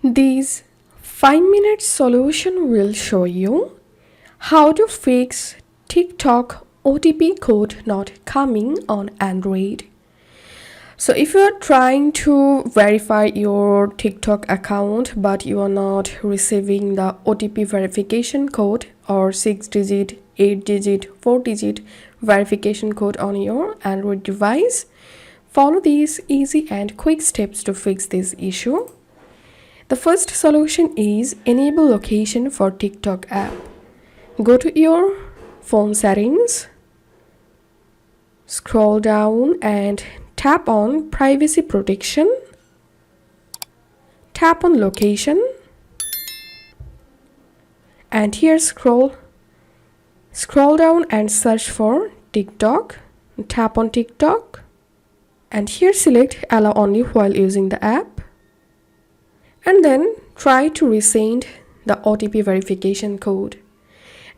This 5-minute solution will show you how to fix TikTok OTP code not coming on Android. So if you are trying to verify your TikTok account but you are not receiving the OTP verification code or 6-digit, 8-digit, 4-digit verification code on your Android device, follow these easy and quick steps to fix this issue. The first solution is enable location for TikTok app. Go to your phone settings, scroll down and tap on privacy protection, tap on location, and here scroll down and search for TikTok, tap on TikTok, and here select allow only while using the app. And then try to resend the OTP verification code.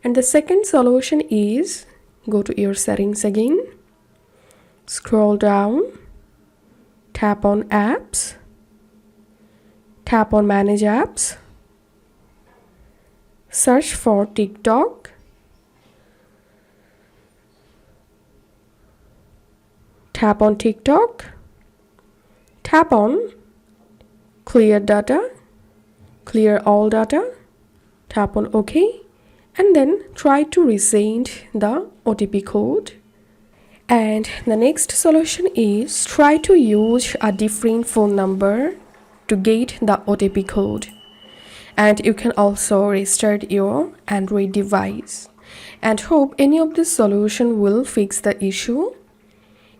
And the second solution is go to your settings again, scroll down, tap on apps, tap on manage apps, search for TikTok, tap on TikTok, tap on clear data, clear all data, tap on OK, and then try to resend the OTP code. And the next solution is try to use a different phone number to get the OTP code. And you can also restart your Android device. And hope any of this solution will fix the issue.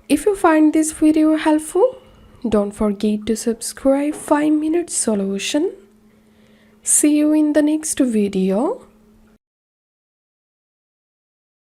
If you find this video helpful, don't forget to subscribe 5-minute solution. See you in the next video.